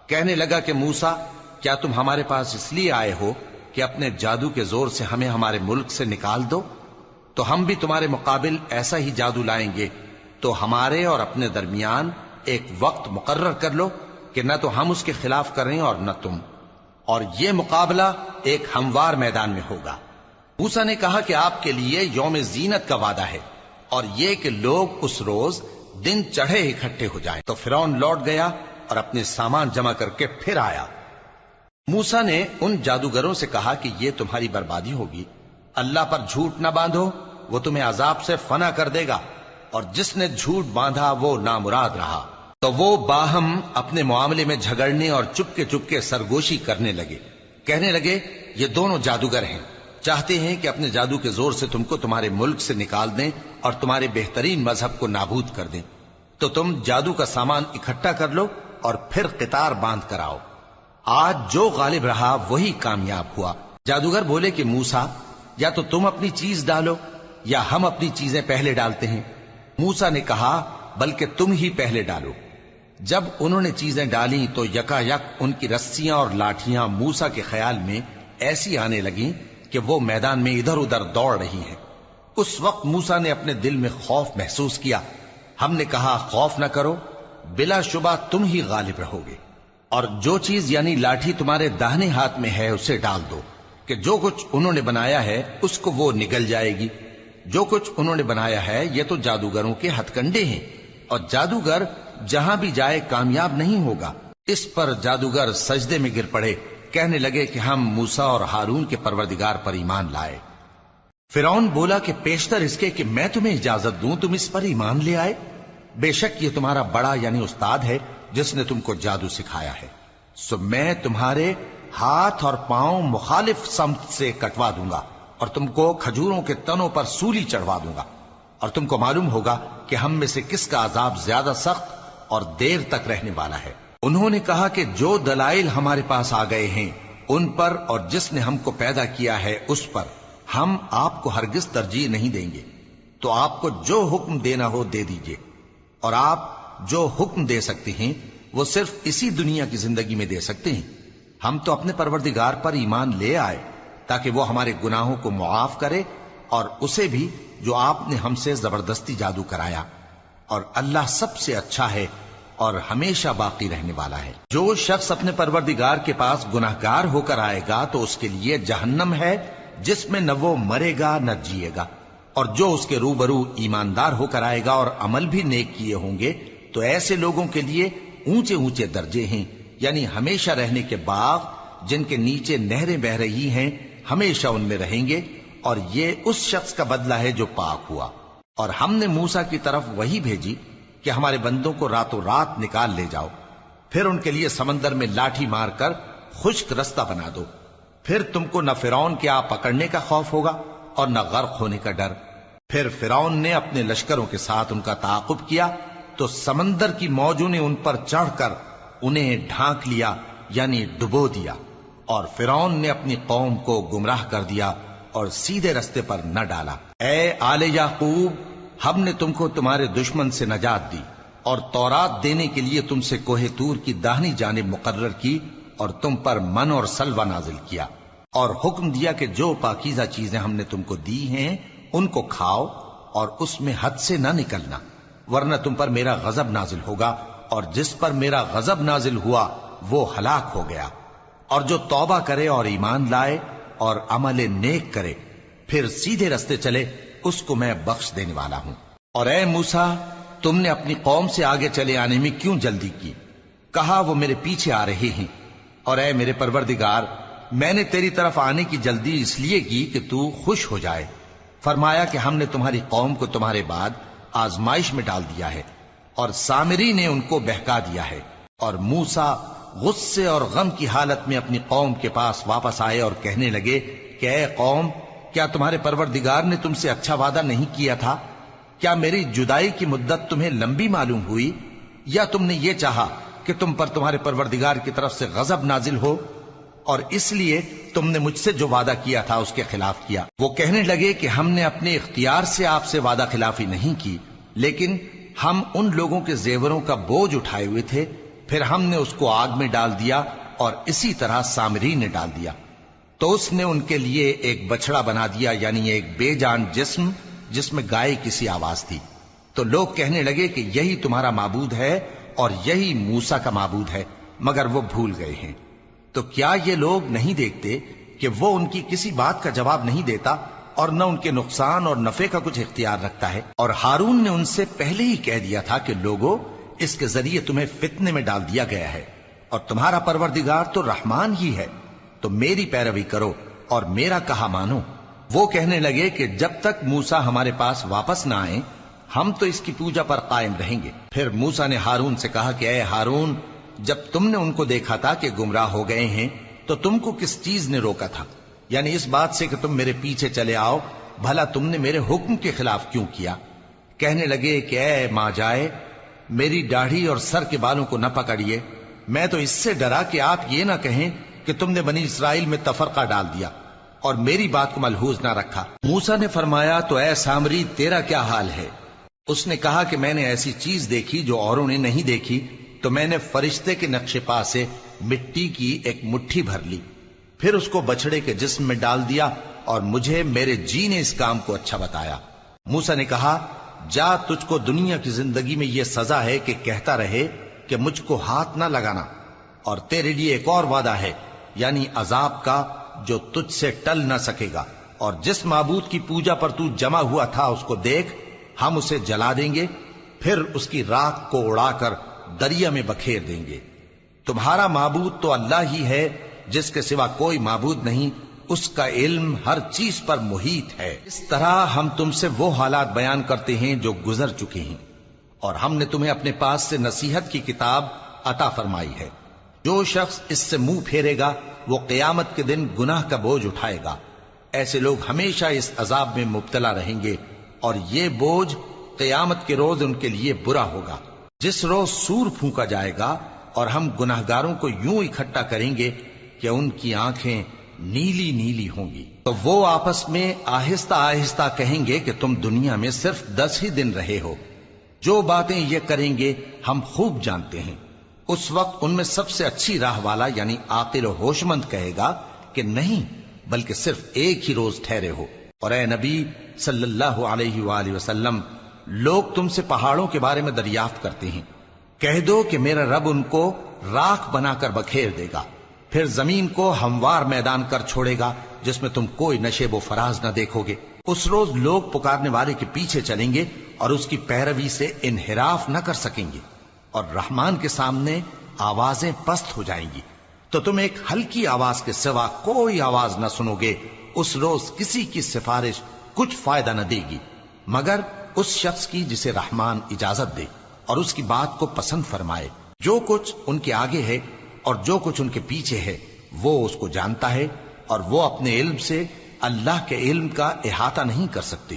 کہنے لگا کہ موسیٰ، کیا تم ہمارے پاس اس لیے آئے ہو کہ اپنے جادو کے زور سے ہمیں ہمارے ملک سے نکال دو؟ تو ہم بھی تمہارے مقابل ایسا ہی جادو لائیں گے، تو ہمارے اور اپنے درمیان ایک وقت مقرر کر لو کہ نہ تو ہم اس کے خلاف کریں اور نہ تم، اور یہ مقابلہ ایک ہموار میدان میں ہوگا۔ موسیٰ نے کہا کہ آپ کے لیے یوم زینت کا وعدہ ہے اور یہ کہ لوگ اس روز دن چڑھے اکٹھے ہو جائیں۔ تو فرعون لوٹ گیا اور اپنے سامان جمع کر کے پھر آیا۔ موسیٰ نے ان جادوگروں سے کہا کہ یہ تمہاری بربادی ہوگی، اللہ پر جھوٹ نہ باندھو، وہ تمہیں عذاب سے فنا کر دے گا، اور جس نے جھوٹ باندھا وہ نامراد رہا۔ تو وہ باہم اپنے معاملے میں جھگڑنے اور چپکے سرگوشی کرنے لگے، کہنے لگے یہ دونوں جادوگر ہیں، چاہتے ہیں کہ اپنے جادو کے زور سے تم کو تمہارے ملک سے نکال دیں اور تمہارے بہترین مذہب کو نابود کر دیں۔ تو تم جادو کا سامان اکٹھا کر لو اور پھر قطار باندھ کر آؤ۔ آج جو غالب رہا وہی کامیاب ہوا۔ جادوگر بولے کہ موسیٰ، یا تو تم اپنی چیز ڈالو یا ہم اپنی چیزیں پہلے ڈالتے ہیں۔ موسیٰ نے کہا بلکہ تم ہی پہلے ڈالو۔ جب انہوں نے چیزیں ڈالیں تو یکا یک ان کی رسیاں اور لاٹھیاں موسیٰ کے خیال میں ایسی آنے لگیں کہ وہ میدان میں ادھر ادھر دوڑ رہی ہیں۔ اس وقت موسیٰ نے اپنے دل میں خوف محسوس کیا۔ ہم نے کہا خوف نہ کرو، بلا شبہ تم ہی غالب رہو گے، اور جو چیز یعنی لاٹھی تمہارے داہنے ہاتھ میں ہے اسے ڈال دو کہ جو کچھ انہوں نے بنایا ہے اس کو وہ نگل جائے گی۔ جو کچھ انہوں نے بنایا ہے یہ تو جادوگروں کے ہتھ کنڈے ہیں، اور جادوگر جہاں بھی جائے کامیاب نہیں ہوگا۔ اس پر جادوگر سجدے میں گر پڑے، کہنے لگے کہ ہم موسیٰ اور ہارون کے پروردگار پر ایمان لائے۔ فرعون بولا کہ پیشتر اس کے کہ میں تمہیں اجازت دوں تم اس پر ایمان لے آئے، بے شک یہ تمہارا بڑا یعنی استاد ہے جس نے تم کو جادو سکھایا ہے، سو میں تمہارے ہاتھ اور پاؤں مخالف سمت سے کٹوا دوں گا اور تم کو کھجوروں کے تنوں پر سولی چڑھوا دوں گا، اور تم کو معلوم ہوگا کہ ہم میں سے کس کا عذاب زیادہ سخت اور دیر تک رہنے والا ہے۔ انہوں نے کہا کہ جو دلائل ہمارے پاس آ گئے ہیں ان پر اور جس نے ہم کو پیدا کیا ہے اس پر ہم آپ کو ہرگز ترجیح نہیں دیں گے، تو آپ کو جو حکم دینا ہو دے دیجئے، اور آپ جو حکم دے سکتے ہیں وہ صرف اسی دنیا کی زندگی میں دے سکتے ہیں۔ ہم تو اپنے پروردگار پر ایمان لے آئے تاکہ وہ ہمارے گناہوں کو معاف کرے اور اسے بھی جو آپ نے ہم سے زبردستی جادو کرایا، اور اللہ سب سے اچھا ہے اور ہمیشہ باقی رہنے والا ہے۔ جو شخص اپنے پروردگار کے پاس گناہگار ہو کر آئے گا تو اس کے لیے جہنم ہے جس میں نہ وہ مرے گا نہ جیے گا، اور جو اس کے روبرو ایماندار ہو کر آئے گا اور عمل بھی نیک کیے ہوں گے تو ایسے لوگوں کے لیے اونچے اونچے درجے ہیں، یعنی ہمیشہ رہنے کے باغ جن کے نیچے نہریں بہ رہی ہیں، ہمیشہ ان میں رہیں گے، اور یہ اس شخص کا بدلہ ہے جو پاک ہوا۔ اور ہم نے موسیٰ کی طرف وہی بھیجی کہ ہمارے بندوں کو راتوں رات نکال لے جاؤ، پھر ان کے لیے سمندر میں لاٹھی مار کر خشک رستہ بنا دو، پھر تم کو نہ فرعون کے آ پکڑنے کا خوف ہوگا اور نہ غرق ہونے کا ڈر۔ پھر فرعون نے اپنے لشکروں کے ساتھ ان کا تعاقب کیا تو سمندر کی موجوں نے ان پر چڑھ کر انہیں ڈھانک لیا یعنی ڈبو دیا، اور فرعون نے اپنی قوم کو گمراہ کر دیا اور سیدھے رستے پر نہ ڈالا۔ اے آل یعقوب، ہم نے تم کو تمہارے دشمن سے نجات دی اور تورات دینے کے لیے تم سے کوہ طور کی داہنی جانب مقرر کی، اور تم پر من اور سلوہ نازل کیا، اور حکم دیا کہ جو پاکیزہ چیزیں ہم نے تم کو دی ہیں ان کو کھاؤ اور اس میں حد سے نہ نکلنا، ورنہ تم پر میرا غضب نازل ہوگا، اور جس پر میرا غضب نازل ہوا وہ ہلاک ہو گیا۔ اور جو توبہ کرے اور ایمان لائے اور عمل نیک کرے پھر سیدھے رستے چلے اس کو میں بخش دینے والا ہوں۔ اور اے موسیٰ، تم نے اپنی قوم سے آگے چلے آنے میں کیوں جلدی کی؟ کہا وہ میرے پیچھے آ رہے ہیں۔ اور اے میرے پروردگار، میں نے تیری طرف آنے کی جلدی اس لیے کی کہ تو خوش ہو جائے۔ فرمایا کہ ہم نے تمہاری قوم کو تمہارے بعد آزمائش میں ڈال دیا ہے، اور سامری نے ان کو بہکا دیا ہے۔ اور موسیٰ غصے اور غم کی حالت میں اپنی قوم کے پاس واپس آئے اور کہنے لگے کہ اے قوم، کیا تمہارے پروردگار نے تم سے اچھا وعدہ نہیں کیا تھا؟ کیا میری جدائی کی مدت تمہیں لمبی معلوم ہوئی، یا تم نے یہ چاہا کہ تم پر تمہارے پروردگار کی طرف سے غضب نازل ہو، اور اس لیے تم نے مجھ سے جو وعدہ کیا تھا اس کے خلاف کیا؟ وہ کہنے لگے کہ ہم نے اپنے اختیار سے آپ سے وعدہ خلافی نہیں کی، لیکن ہم ان لوگوں کے زیوروں کا بوجھ اٹھائے ہوئے تھے، پھر ہم نے اس کو آگ میں ڈال دیا، اور اسی طرح سامری نے ڈال دیا۔ تو اس نے ان کے لیے ایک بچڑا بنا دیا، یعنی ایک بے جان جسم جس میں گائے کسی آواز تھی۔ تو لوگ کہنے لگے کہ یہی تمہارا معبود ہے اور یہی موسیٰ کا معبود ہے، مگر وہ بھول گئے ہیں۔ تو کیا یہ لوگ نہیں دیکھتے کہ وہ ان کی کسی بات کا جواب نہیں دیتا اور نہ ان کے نقصان اور نفع کا کچھ اختیار رکھتا ہے۔ اور ہارون نے ان سے پہلے ہی کہہ دیا تھا کہ لوگوں، اس کے ذریعے تمہیں فتنے میں ڈال دیا گیا ہے، اور تمہارا پروردگار تو رحمان ہی ہے، تو میری پیروی کرو اور میرا کہا مانو۔ وہ کہنے لگے کہ جب تک موسیٰ ہمارے پاس واپس نہ آئیں ہم تو اس کی پوجا پر قائم رہیں گے۔ پھر موسیٰ نے ہارون سے کہا کہ اے ہارون، جب تم نے ان کو دیکھا تھا کہ گمراہ ہو گئے ہیں تو تم کو کس چیز نے روکا تھا؟ یعنی اس بات سے کہ تم میرے پیچھے چلے آؤ، بھلا تم نے میرے حکم کے خلاف کیوں کیا؟ کہنے لگے کہ اے ماں جائے، میری داڑھی اور سر کے بالوں کو نہ پکڑیے، میں تو اس سے ڈرا کہ آپ یہ نہ کہیں کہ تم نے بنی اسرائیل میں تفرقہ ڈال دیا اور میری بات کو ملحوظ نہ رکھا۔ موسیٰ نے فرمایا تو اے سامری تیرا کیا حال ہے؟ اس نے کہا کہ میں نے ایسی چیز دیکھی جو اوروں نے نہیں دیکھی، تو میں نے فرشتے کے نقش پا سے مٹی کی ایک مٹھی بھر لی، پھر اس کو بچڑے کے جسم میں ڈال دیا، اور مجھے میرے جی نے اس کام کو اچھا بتایا۔ موسیٰ نے کہا جا، تجھ کو دنیا کی زندگی میں یہ سزا ہے کہ کہتا رہے کہ مجھ کو ہاتھ نہ لگانا، اور تیرے لیے ایک اور وعدہ ہے، یعنی عذاب کا جو تجھ سے ٹل نہ سکے گا، اور جس معبود کی پوجا پر تو جمع ہوا تھا اس کو دیکھ، ہم اسے جلا دیں گے، پھر اس کی راکھ کو اڑا کر دریا میں بکھیر دیں گے۔ تمہارا معبود تو اللہ ہی ہے، جس کے سوا کوئی معبود نہیں، اس کا علم ہر چیز پر محیط ہے۔ اس طرح ہم تم سے وہ حالات بیان کرتے ہیں جو گزر چکے ہیں، اور ہم نے تمہیں اپنے پاس سے نصیحت کی کتاب عطا فرمائی ہے۔ جو شخص اس سے منہ پھیرے گا وہ قیامت کے دن گناہ کا بوجھ اٹھائے گا۔ ایسے لوگ ہمیشہ اس عذاب میں مبتلا رہیں گے، اور یہ بوجھ قیامت کے روز ان کے لیے برا ہوگا، جس روز سور پھونکا جائے گا، اور ہم گناہگاروں کو یوں اکٹھا کریں گے کہ ان کی آنکھیں نیلی نیلی ہوں گی۔ تو وہ آپس میں آہستہ آہستہ کہیں گے کہ تم دنیا میں صرف 10 ہی دن رہے ہو، جو باتیں یہ کریں گے ہم خوب جانتے ہیں۔ اس وقت ان میں سب سے اچھی راہ والا یعنی عاقل و ہوش مند کہے گا کہ نہیں، بلکہ صرف ایک ہی روز ٹھہرے ہو۔ اور اے نبی صلی اللہ علیہ وآلہ وسلم، لوگ تم سے پہاڑوں کے بارے میں دریافت کرتے ہیں، کہہ دو کہ میرا رب ان کو راکھ بنا کر بکھیر دے گا، پھر زمین کو ہموار میدان کر چھوڑے گا جس میں تم کوئی نشیب و فراز نہ دیکھو گے۔ اس روز لوگ پکارنے والے کے پیچھے چلیں گے اور اس کی پیروی سے انحراف نہ کر سکیں گے، اور رحمان کے سامنے آوازیں پست ہو جائیں گی، تو تم ایک ہلکی آواز کے سوا کوئی آواز نہ سنو گے۔ اس روز کسی کی سفارش کچھ فائدہ نہ دے گی مگر اس شخص کی جسے رحمان اجازت دے اور اس کی بات کو پسند فرمائے۔ جو کچھ ان کے آگے ہے اور جو کچھ ان کے پیچھے ہے وہ اس کو جانتا ہے، اور وہ اپنے علم سے اللہ کے علم کا احاطہ نہیں کر سکتی۔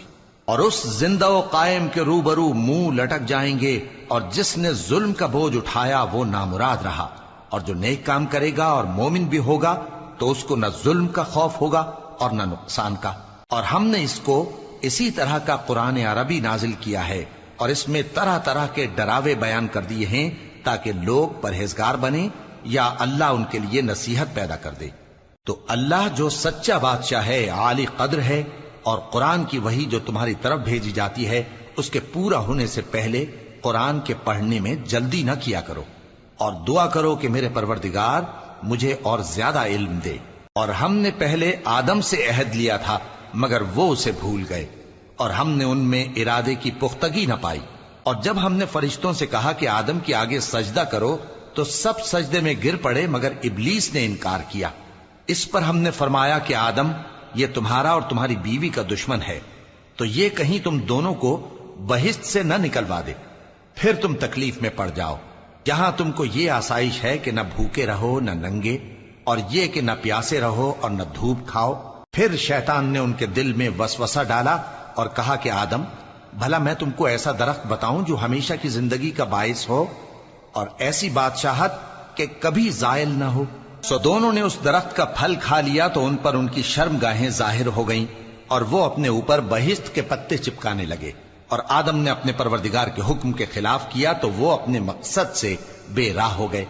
اور اس زندہ و قائم کے روبرو منہ لٹک جائیں گے، اور جس نے ظلم کا بوجھ اٹھایا وہ نامراد رہا، اور جو نیک کام کرے گا اور مومن بھی ہوگا تو اس کو نہ ظلم کا خوف ہوگا اور نہ نقصان کا۔ اور ہم نے اس کو اسی طرح کا قرآن عربی نازل کیا ہے، اور اس میں طرح طرح کے ڈراوے بیان کر دیے ہیں تاکہ لوگ پرہیزگار بنیں یا اللہ ان کے لیے نصیحت پیدا کر دے۔ تو اللہ جو سچا بادشاہ ہے، عالی قدر ہے، اور قرآن کی وحی جو تمہاری طرف بھیجی جاتی ہے اس کے پورا ہونے سے پہلے قرآن کے پڑھنے میں جلدی نہ کیا کرو، اور دعا کرو کہ میرے پروردگار مجھے اور زیادہ علم دے۔ اور ہم نے پہلے آدم سے عہد لیا تھا مگر وہ اسے بھول گئے، اور ہم نے ان میں ارادے کی پختگی نہ پائی۔ اور جب ہم نے فرشتوں سے کہا کہ آدم کے آگے سجدہ کرو تو سب سجدے میں گر پڑے مگر ابلیس نے انکار کیا۔ اس پر ہم نے فرمایا کہ آدم، یہ تمہارا اور تمہاری بیوی کا دشمن ہے، تو یہ کہیں تم دونوں کو بہشت سے نہ نکلوا دے، پھر تم تکلیف میں پڑ جاؤ۔ جہاں تم کو یہ آسائش ہے کہ نہ بھوکے رہو نہ ننگے، اور یہ کہ نہ پیاسے رہو اور نہ دھوپ کھاؤ۔ پھر شیطان نے ان کے دل میں وسوسہ ڈالا اور کہا کہ آدم، بھلا میں تم کو ایسا درخت بتاؤں جو ہمیشہ کی زندگی کا باعث ہو اور ایسی بادشاہت کہ کبھی زائل نہ ہو؟ سو دونوں نے اس درخت کا پھل کھا لیا تو ان پر ان کی شرم گاہیں ظاہر ہو گئیں، اور وہ اپنے اوپر بہشت کے پتے چپکانے لگے۔ اور آدم نے اپنے پروردگار کے حکم کے خلاف کیا تو وہ اپنے مقصد سے بے راہ ہو گئے۔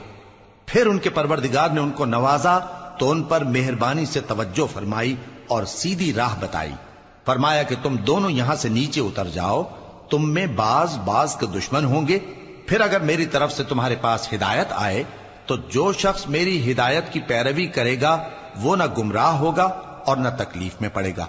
پھر ان کے پروردگار نے ان کو نوازا تو ان پر مہربانی سے توجہ فرمائی اور سیدھی راہ بتائی۔ فرمایا کہ تم دونوں یہاں سے نیچے اتر جاؤ، تم میں بعض کے دشمن ہوں گے، پھر اگر میری طرف سے تمہارے پاس ہدایت آئے تو جو شخص میری ہدایت کی پیروی کرے گا وہ نہ گمراہ ہوگا اور نہ تکلیف میں پڑے گا۔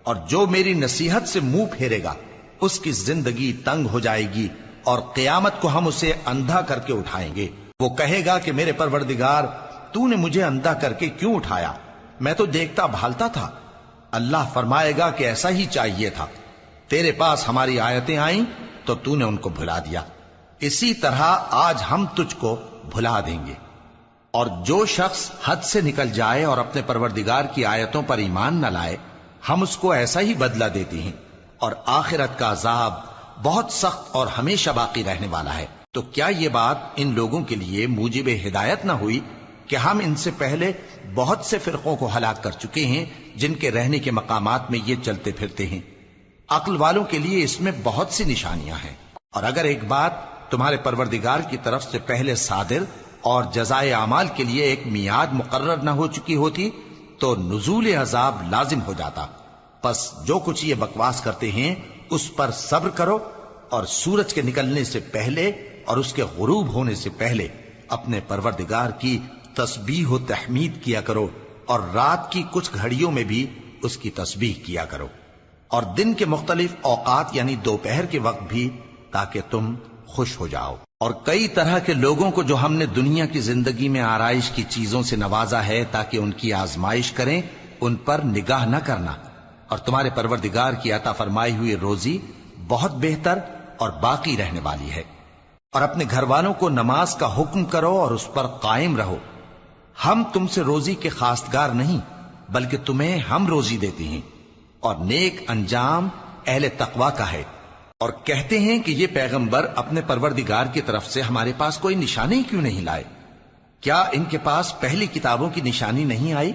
اور جو میری نصیحت سے منہ پھیرے گا اس کی زندگی تنگ ہو جائے گی، اور قیامت کو ہم اسے اندھا کر کے اٹھائیں گے۔ وہ کہے گا کہ میرے پروردگار، تو نے مجھے اندھا کر کے کیوں اٹھایا؟ میں تو دیکھتا بھالتا تھا۔ اللہ فرمائے گا کہ ایسا ہی چاہیے تھا، تیرے پاس ہماری آیتیں آئیں تو تو نے ان کو بھلا دیا، اسی طرح آج ہم تجھ کو بھلا دیں گے۔ اور جو شخص حد سے نکل جائے اور اپنے پروردگار کی آیتوں پر ایمان نہ لائے، ہم اس کو ایسا ہی بدلہ دیتے ہیں، اور آخرت کا عذاب بہت سخت اور ہمیشہ باقی رہنے والا ہے۔ تو کیا یہ بات ان لوگوں کے لیے موجب ہدایت نہ ہوئی کہ ہم ان سے پہلے بہت سے فرقوں کو ہلاک کر چکے ہیں جن کے رہنے کے مقامات میں یہ چلتے پھرتے ہیں؟ عقل والوں کے لیے اس میں بہت سی نشانیاں ہیں۔ اور اگر ایک بات تمہارے پروردگار کی طرف سے پہلے صادر اور جزائے اعمال کے لیے ایک میعاد مقرر نہ ہو چکی ہوتی تو نزول عذاب لازم ہو جاتا۔ پس جو کچھ یہ بکواس کرتے ہیں اس پر صبر کرو، اور سورج کے نکلنے سے پہلے اور اس کے غروب ہونے سے پہلے اپنے پروردگار کی تسبیح و تحمید کیا کرو، اور رات کی کچھ گھڑیوں میں بھی اس کی تسبیح کیا کرو، اور دن کے مختلف اوقات یعنی دوپہر کے وقت بھی، تاکہ تم خوش ہو جاؤ۔ اور کئی طرح کے لوگوں کو جو ہم نے دنیا کی زندگی میں آرائش کی چیزوں سے نوازا ہے تاکہ ان کی آزمائش کریں، ان پر نگاہ نہ کرنا، اور تمہارے پروردگار کی عطا فرمائی ہوئی روزی بہت بہتر اور باقی رہنے والی ہے۔ اور اپنے گھر والوں کو نماز کا حکم کرو اور اس پر قائم رہو۔ ہم تم سے روزی کے خواستگار نہیں، بلکہ تمہیں ہم روزی دیتے ہیں، اور نیک انجام اہل تقوی کا ہے۔ اور کہتے ہیں کہ یہ پیغمبر اپنے پروردگار کی طرف سے ہمارے پاس کوئی نشانی کیوں نہیں لائے؟ کیا ان کے پاس پہلی کتابوں کی نشانی نہیں آئی؟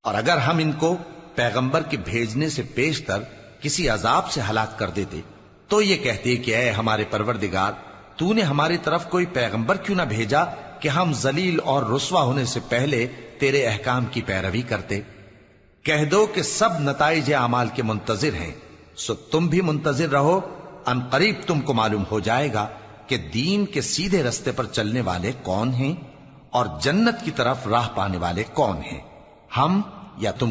اور اگر ہم ان کو پیغمبر کے بھیجنے سے پیشتر کسی عذاب سے ہلاک کر دیتے تو یہ کہتے کہ اے ہمارے پروردگار، تو نے ہماری طرف کوئی پیغمبر کیوں نہ بھیجا کہ ہم ذلیل اور رسوا ہونے سے پہلے تیرے احکام کی پیروی کرتے۔ کہہ دو کہ سب نتائج اعمال کے منتظر ہیں، سو تم بھی منتظر رہو، ان قریب تم کو معلوم ہو جائے گا کہ دین کے سیدھے رستے پر چلنے والے کون ہیں اور جنت کی طرف راہ پانے والے کون ہیں، ہم یا تم۔